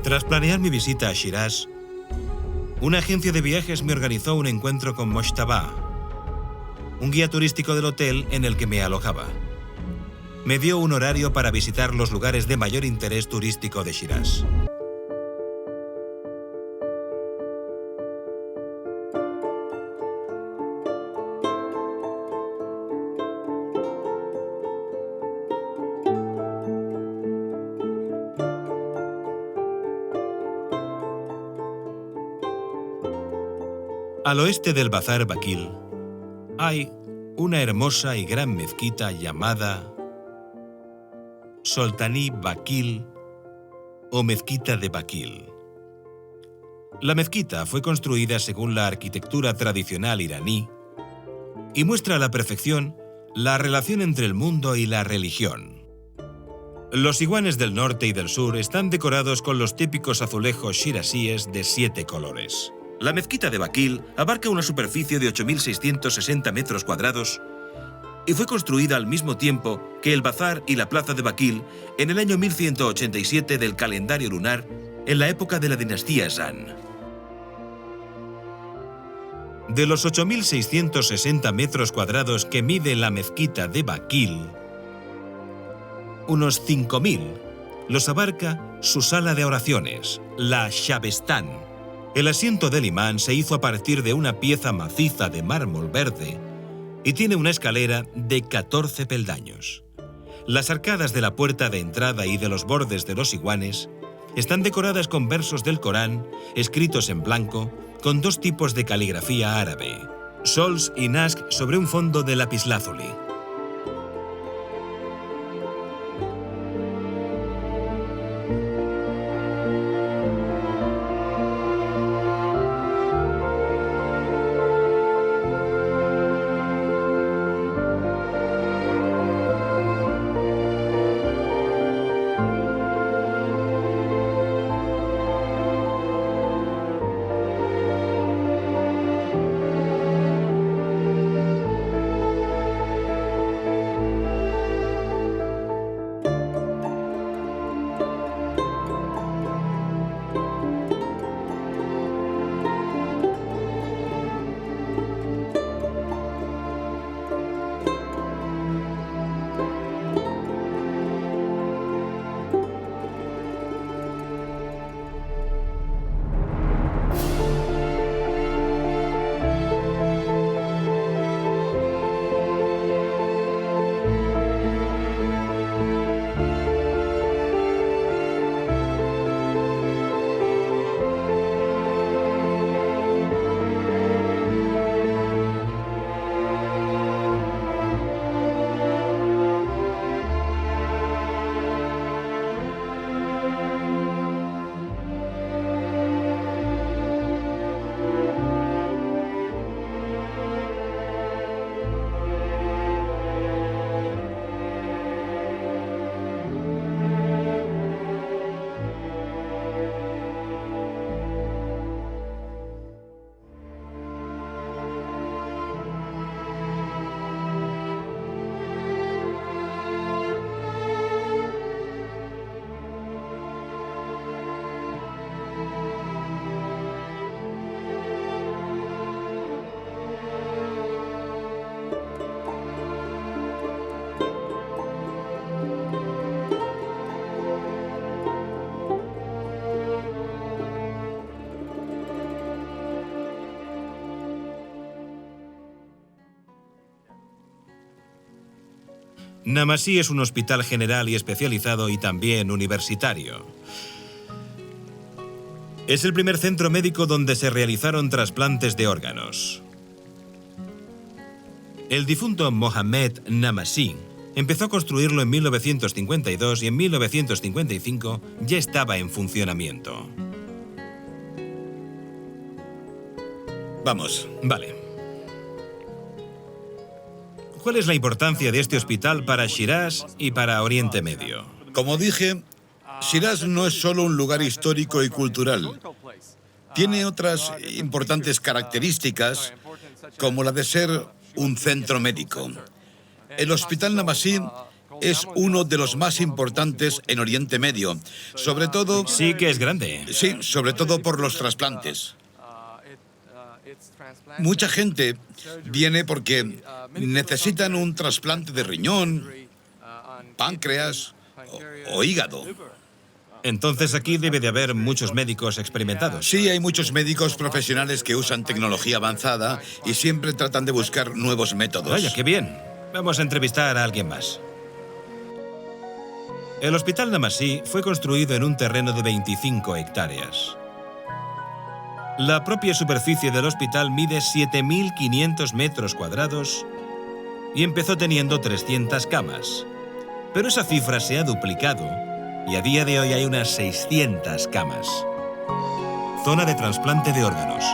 Tras planear mi visita a Shiraz, una agencia de viajes me organizó un encuentro con Mojtaba, un guía turístico del hotel en el que me alojaba. Me dio un horario para visitar los lugares de mayor interés turístico de Shiraz. Al oeste del Bazar Bakil hay una hermosa y gran mezquita llamada Soltani Bakil o Mezquita de Bakil. La mezquita fue construida según la arquitectura tradicional iraní y muestra a la perfección la relación entre el mundo y la religión. Los iguanes del norte y del sur están decorados con los típicos azulejos shirazíes de 7 colores. La mezquita de Bakil abarca una superficie de 8.660 metros cuadrados y fue construida al mismo tiempo que el bazar y la plaza de Bakil en el año 1187 del calendario lunar, en la época de la dinastía Zan. De los 8.660 metros cuadrados que mide la mezquita de Bakil, unos 5.000 los abarca su sala de oraciones, la Shabestán. El asiento del imán se hizo a partir de una pieza maciza de mármol verde y tiene una escalera de 14 peldaños. Las arcadas de la puerta de entrada y de los bordes de los iguanes están decoradas con versos del Corán escritos en blanco con 2 tipos de caligrafía árabe, sols y nask sobre un fondo de lapislázuli. Namasí es un hospital general y especializado y también universitario. Es el primer centro médico donde se realizaron trasplantes de órganos. El difunto Mohammed Namasí empezó a construirlo en 1952 y en 1955 ya estaba en funcionamiento. Vamos, vale. ¿Cuál es la importancia de este hospital para Shiraz y para Oriente Medio? Como dije, Shiraz no es solo un lugar histórico y cultural. Tiene otras importantes características, como la de ser un centro médico. El Hospital Namasí Es uno de los más importantes en Oriente Medio, sobre todo... Sí que es grande. Sí, sobre todo por los trasplantes. Mucha gente viene porque necesitan un trasplante de riñón, páncreas o hígado. Entonces aquí debe de haber muchos médicos experimentados. Sí, hay muchos médicos profesionales que usan tecnología avanzada y siempre tratan de buscar nuevos métodos. Vaya, qué bien. Vamos a entrevistar a alguien más. El Hospital Namasí fue construido en un terreno de 25 hectáreas. La propia superficie del hospital mide 7.500 metros cuadrados y empezó teniendo 300 camas. Pero esa cifra se ha duplicado y a día de hoy hay unas 600 camas. Zona de trasplante de órganos.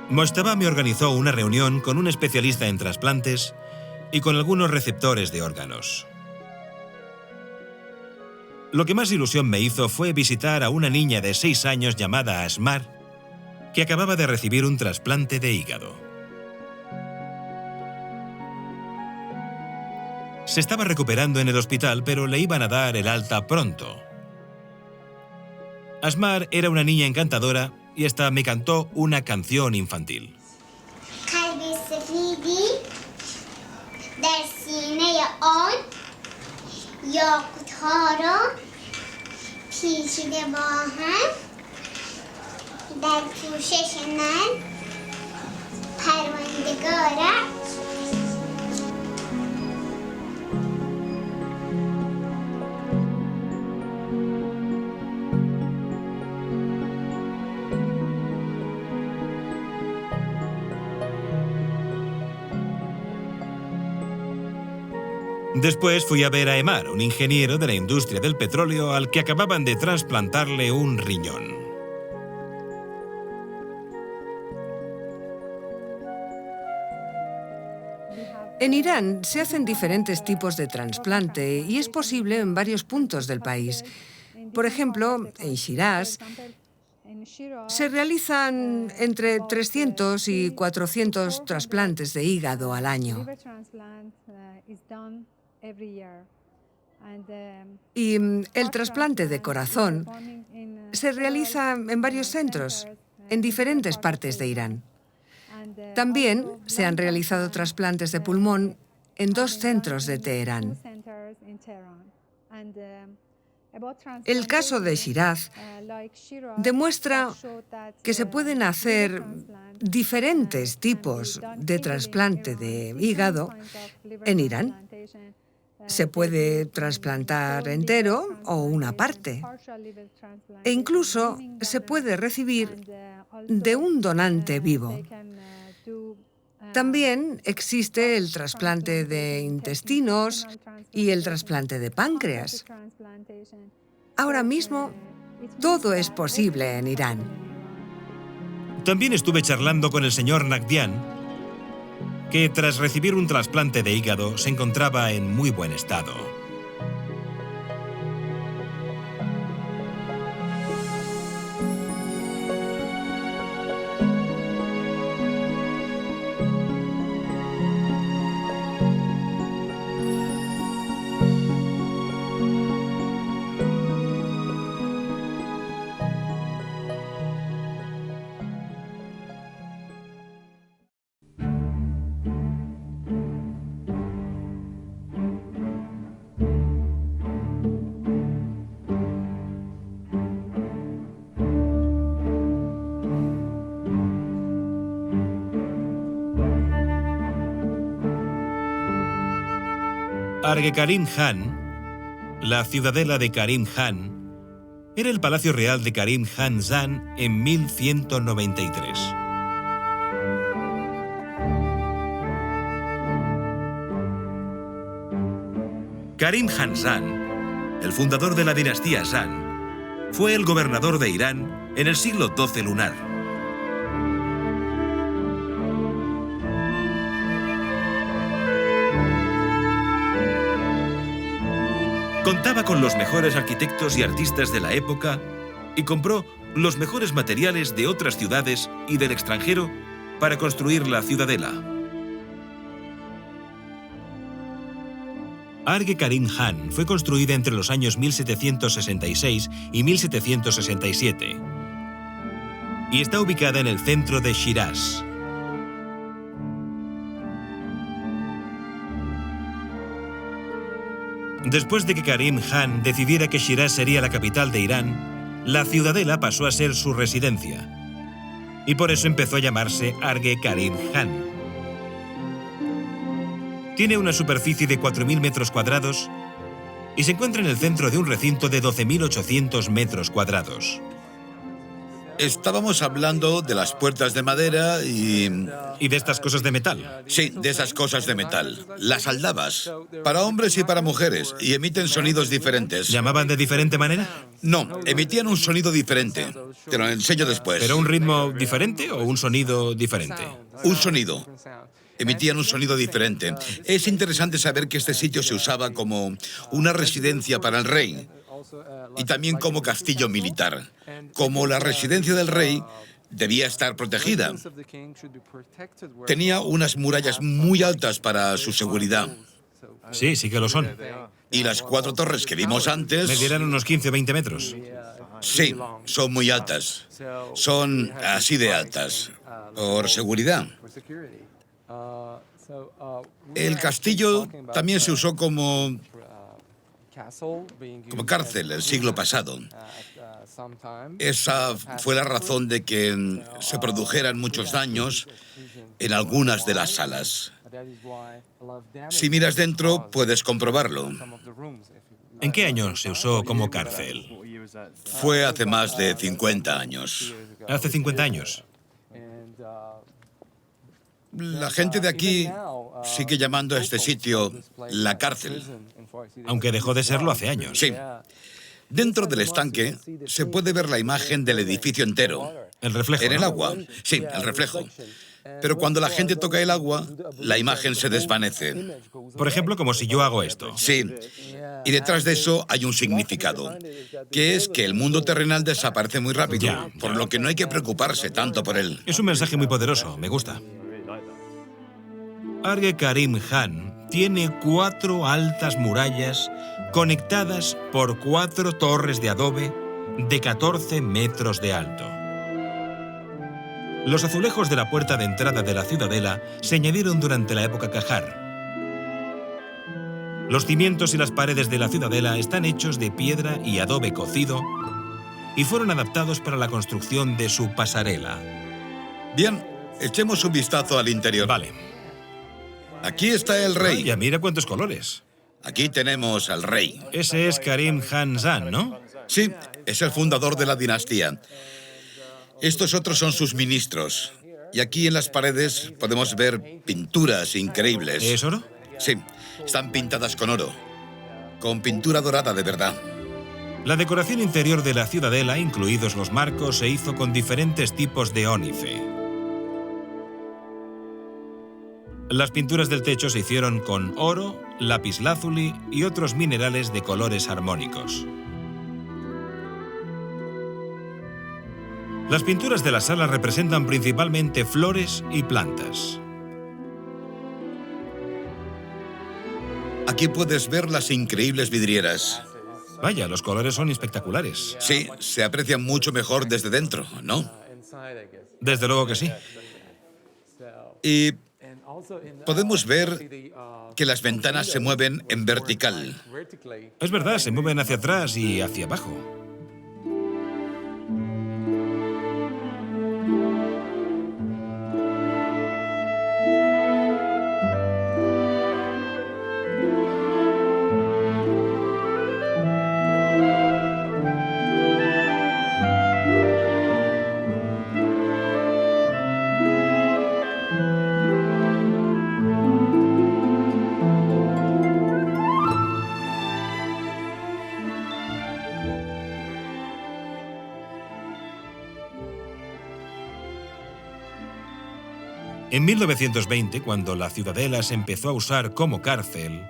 Mojtaba me organizó una reunión con un especialista en trasplantes y con algunos receptores de órganos. Lo que más ilusión me hizo fue visitar a una niña de 6 años llamada Asmar, que acababa de recibir un trasplante de hígado. Se estaba recuperando en el hospital, pero le iban a dar el alta pronto. Asmar era una niña encantadora y hasta me cantó una canción infantil. Después fui a ver a Emar, un ingeniero de la industria del petróleo al que acababan de trasplantarle un riñón. En Irán se hacen diferentes tipos de trasplante y es posible en varios puntos del país. Por ejemplo, en Shiraz se realizan entre 300 y 400 trasplantes de hígado al año. Y el trasplante de corazón se realiza en varios centros, en diferentes partes de Irán. También se han realizado trasplantes de pulmón en 2 centros de Teherán. El caso de Shiraz demuestra que se pueden hacer diferentes tipos de trasplante de hígado en Irán. Se puede trasplantar entero o una parte. E incluso se puede recibir de un donante vivo. También existe el trasplante de intestinos y el trasplante de páncreas. Ahora mismo, todo es posible en Irán. También estuve charlando con el señor Nagdian, que tras recibir un trasplante de hígado se encontraba en muy buen estado. Arge Karim Khan, la ciudadela de Karim Khan, era el palacio real de Karim Khan Zan en 1193. Karim Khan Zan, el fundador de la dinastía Zan, fue el gobernador de Irán en el siglo XII lunar. Contaba con los mejores arquitectos y artistas de la época y compró los mejores materiales de otras ciudades y del extranjero para construir la ciudadela. Arge Karim Khan fue construida entre los años 1766 y 1767 y está ubicada en el centro de Shiraz. Después de que Karim Khan decidiera que Shiraz sería la capital de Irán, la ciudadela pasó a ser su residencia y por eso empezó a llamarse Arge Karim Khan. Tiene una superficie de 4.000 metros cuadrados y se encuentra en el centro de un recinto de 12.800 metros cuadrados. Estábamos hablando de las puertas de madera y... ¿Y de estas cosas de metal? Sí, de esas cosas de metal. Las aldabas. Para hombres y para mujeres. Y emiten sonidos diferentes. ¿Llamaban de diferente manera? No, emitían un sonido diferente. Te lo enseño después. ¿Pero un ritmo diferente o un sonido diferente? Un sonido. Emitían un sonido diferente. Es interesante saber que este sitio se usaba como una residencia para el rey y también como castillo militar. Como la residencia del rey debía estar protegida. Tenía unas murallas muy altas para su seguridad. Sí, sí que lo son. Y las 4 torres que vimos antes... Medirán unos 15 o 20 metros. Sí, son muy altas. Son así de altas. Por seguridad. El castillo también se usó como cárcel el siglo pasado. Esa fue la razón de que se produjeran muchos daños en algunas de las salas. Si miras dentro, puedes comprobarlo. ¿En qué año se usó como cárcel? Fue hace más de 50 años. Hace 50 años. La gente de aquí sigue llamando a este sitio la cárcel. Aunque dejó de serlo hace años. Sí. Dentro del estanque se puede ver la imagen del edificio entero. El reflejo, En el ¿no? agua. Sí, el reflejo. Pero cuando la gente toca el agua, la imagen se desvanece. Por ejemplo, como si yo hago esto. Sí. Y detrás de eso hay un significado, que es que el mundo terrenal desaparece muy rápido, Ya. por lo que no hay que preocuparse tanto por él. Es un mensaje muy poderoso, me gusta. Arge Karim Khan tiene 4 altas murallas conectadas por 4 torres de adobe de 14 metros de alto. Los azulejos de la puerta de entrada de la ciudadela se añadieron durante la época Qajar. Los cimientos y las paredes de la ciudadela están hechos de piedra y adobe cocido y fueron adaptados para la construcción de su pasarela. Bien, echemos un vistazo al interior. Vale. Aquí está el rey. Ya mira cuántos colores. Aquí tenemos al rey. Ese es Karim Khan Zan, ¿no? Sí, es el fundador de la dinastía. Estos otros son sus ministros. Y aquí en las paredes podemos ver pinturas increíbles. ¿Es oro? Sí, están pintadas con oro. Con pintura dorada de verdad. La decoración interior de la ciudadela, incluidos los marcos, se hizo con diferentes tipos de ónice. Las pinturas del techo se hicieron con oro, lapislázuli y otros minerales de colores armónicos. Las pinturas de la sala representan principalmente flores y plantas. Aquí puedes ver las increíbles vidrieras. Vaya, los colores son espectaculares. Sí, se aprecian mucho mejor desde dentro, ¿no? Desde luego que sí. Y podemos ver que las ventanas se mueven en vertical. Es verdad, se mueven hacia atrás y hacia abajo. En 1920, cuando la ciudadela se empezó a usar como cárcel,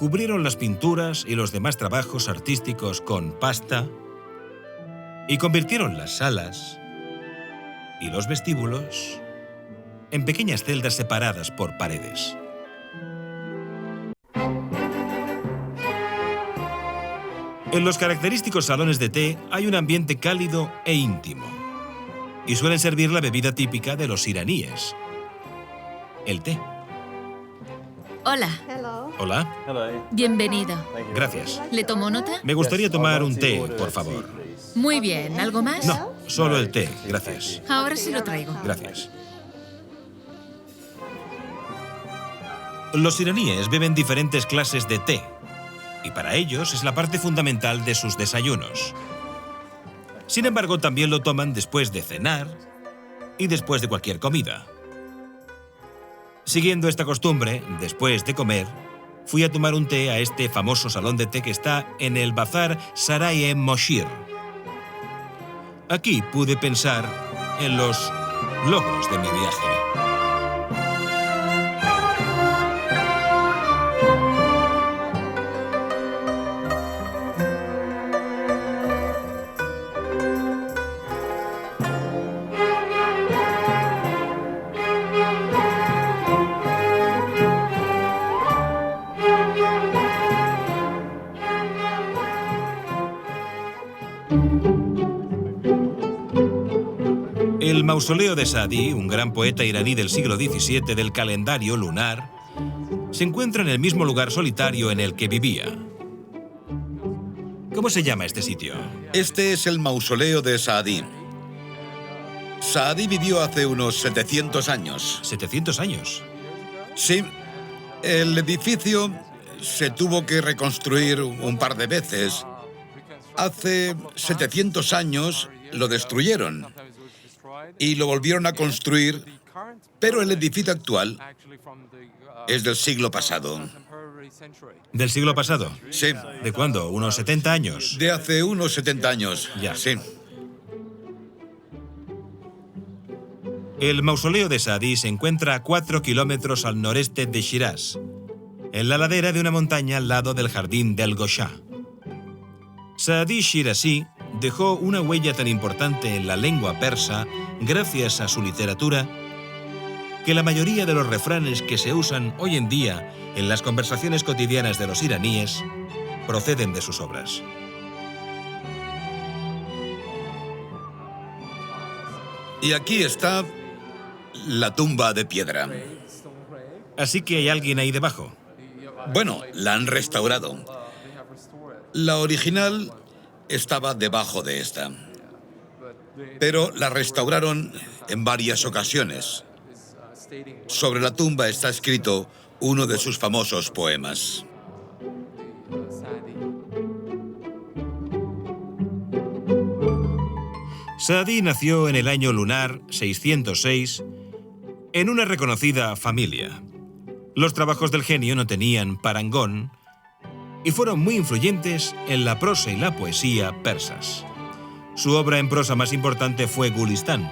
cubrieron las pinturas y los demás trabajos artísticos con pasta y convirtieron las salas y los vestíbulos en pequeñas celdas separadas por paredes. En los característicos salones de té hay un ambiente cálido e íntimo y suelen servir la bebida típica de los iraníes, el té. Hola, Hola, bienvenido. gracias. ¿Le tomó nota? Me gustaría tomar un té, por favor. Muy bien, ¿algo más? No, solo el té, gracias. Ahora sí lo traigo. Gracias. Los iraníes beben diferentes clases de té y para ellos es la parte fundamental de sus desayunos. Sin embargo, también lo toman después de cenar y después de cualquier comida. Siguiendo esta costumbre, después de comer, fui a tomar un té a este famoso salón de té que está en el Bazar Saray-e-Moshir. Aquí pude pensar en los logros de mi viaje. El mausoleo de Saadi, un gran poeta iraní del siglo XVII del calendario lunar, se encuentra en el mismo lugar solitario en el que vivía. ¿Cómo se llama este sitio? Este es el mausoleo de Saadi. Saadi vivió hace unos 700 años. 700 años. Sí, el edificio se tuvo que reconstruir un par de veces. Hace 700 años lo destruyeron y lo volvieron a construir, pero el edificio actual es del siglo pasado. ¿Del siglo pasado? Sí, ¿De cuándo? ¿Unos 70 años? de hace unos 70 años. Ya. Sí. El mausoleo de Saadi se encuentra a 4 kilómetros al noreste de Shiraz, en la ladera de una montaña al lado del jardín del Goshá. Saadi Shirazi dejó una huella tan importante en la lengua persa gracias a su literatura que la mayoría de los refranes que se usan hoy en día en las conversaciones cotidianas de los iraníes proceden de sus obras. Y aquí está la tumba de piedra. Así que hay alguien ahí debajo. Bueno, la han restaurado. La original estaba debajo de esta, pero la restauraron en varias ocasiones. Sobre la tumba está escrito uno de sus famosos poemas. Saadi nació en el año lunar 606 en una reconocida familia. Los trabajos del genio no tenían parangón y fueron muy influyentes en la prosa y la poesía persas. Su obra en prosa más importante fue Gulistán,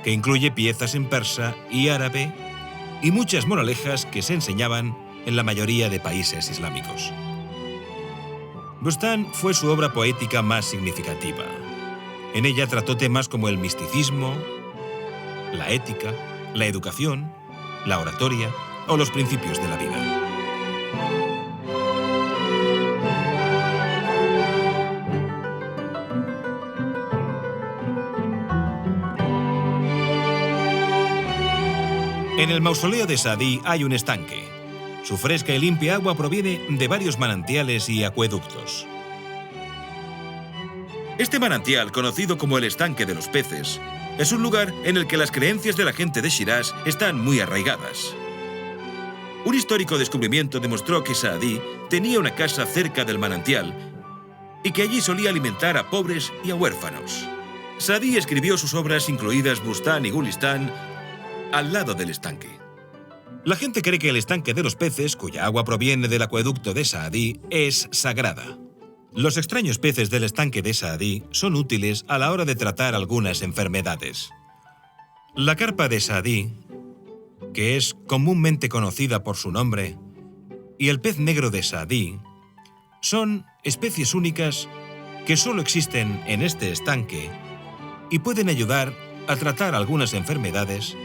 que incluye piezas en persa y árabe y muchas moralejas que se enseñaban en la mayoría de países islámicos. Bustán fue su obra poética más significativa. En ella trató temas como el misticismo, la ética, la educación, la oratoria o los principios de la vida. En el mausoleo de Saadi hay un estanque. Su fresca y limpia agua proviene de varios manantiales y acueductos. Este manantial, conocido como el estanque de los peces, es un lugar en el que las creencias de la gente de Shiraz están muy arraigadas. Un histórico descubrimiento demostró que Saadi tenía una casa cerca del manantial y que allí solía alimentar a pobres y a huérfanos. Saadi escribió sus obras, incluidas Bustán y Gulistán, al lado del estanque. La gente cree que el estanque de los peces, cuya agua proviene del acueducto de Saadi, es sagrada. Los extraños peces del estanque de Saadi son útiles a la hora de tratar algunas enfermedades. La carpa de Saadi, que es comúnmente conocida por su nombre, y el pez negro de Saadí son especies únicas que solo existen en este estanque y pueden ayudar a tratar algunas enfermedades,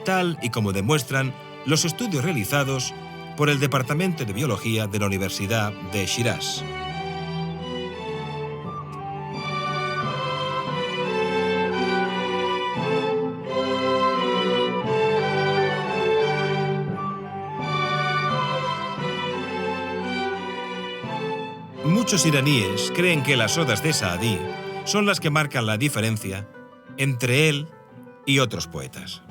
tal y como demuestran los estudios realizados por el Departamento de Biología de la Universidad de Shiraz. Muchos iraníes creen que las odas de Saadí son las que marcan la diferencia entre él y otros poetas.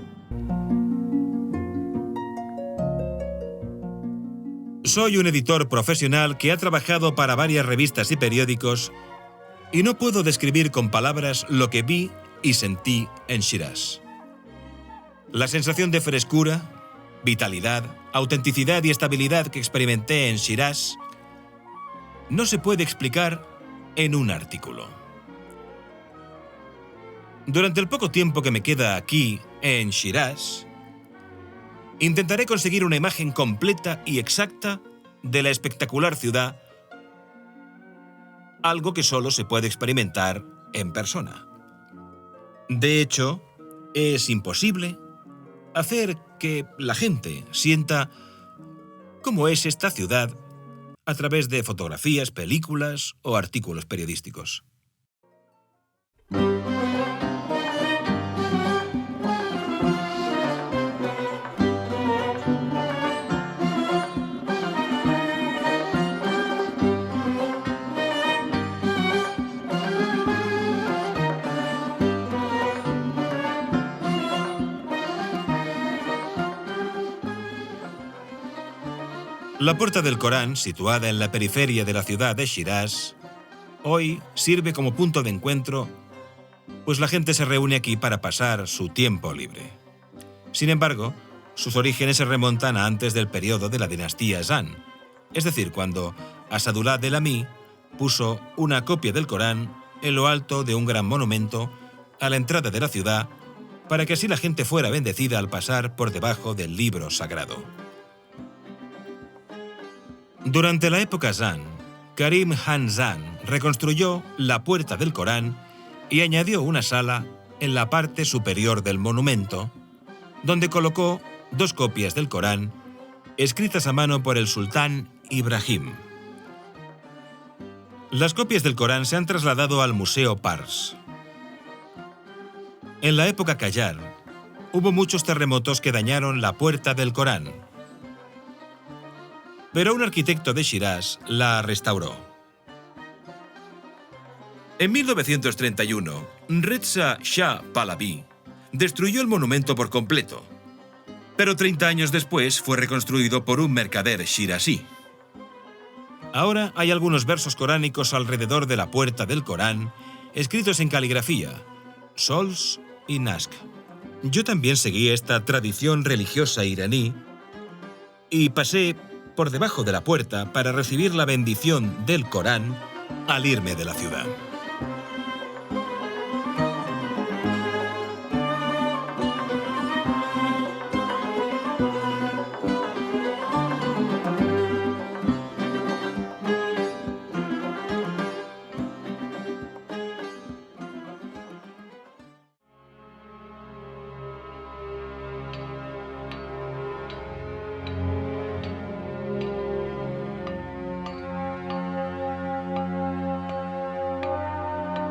Soy un editor profesional que ha trabajado para varias revistas y periódicos y no puedo describir con palabras lo que vi y sentí en Shiraz. La sensación de frescura, vitalidad, autenticidad y estabilidad que experimenté en Shiraz no se puede explicar en un artículo. Durante el poco tiempo que me queda aquí, en Shiraz, intentaré conseguir una imagen completa y exacta de la espectacular ciudad, algo que solo se puede experimentar en persona. De hecho, es imposible hacer que la gente sienta cómo es esta ciudad a través de fotografías, películas o artículos periodísticos. La Puerta del Corán, situada en la periferia de la ciudad de Shiraz, hoy sirve como punto de encuentro, pues la gente se reúne aquí para pasar su tiempo libre. Sin embargo, sus orígenes se remontan a antes del periodo de la dinastía Zan, es decir, cuando Asadullah Delami puso una copia del Corán en lo alto de un gran monumento a la entrada de la ciudad para que así la gente fuera bendecida al pasar por debajo del libro sagrado. Durante la época Zan, Karim Han Zan reconstruyó la Puerta del Corán y añadió una sala en la parte superior del monumento, donde colocó 2 copias del Corán escritas a mano por el sultán Ibrahim. Las copias del Corán se han trasladado al Museo Pars. En la época Qajar, hubo muchos terremotos que dañaron la Puerta del Corán, pero un arquitecto de Shiraz la restauró. En 1931, Reza Shah Pahlavi destruyó el monumento por completo, pero 30 años después fue reconstruido por un mercader shirazí. Ahora hay algunos versos coránicos alrededor de la Puerta del Corán, escritos en caligrafía, sols y naskh. Yo también seguí esta tradición religiosa iraní y pasé por debajo de la puerta para recibir la bendición del Corán al irme de la ciudad.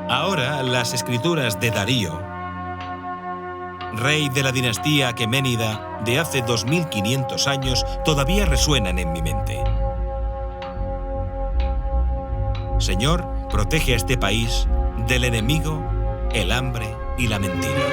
Ahora, las escrituras de Darío, rey de la dinastía aqueménida de hace 2500 años, todavía resuenan en mi mente. Señor, protege a este país del enemigo, el hambre y la mentira.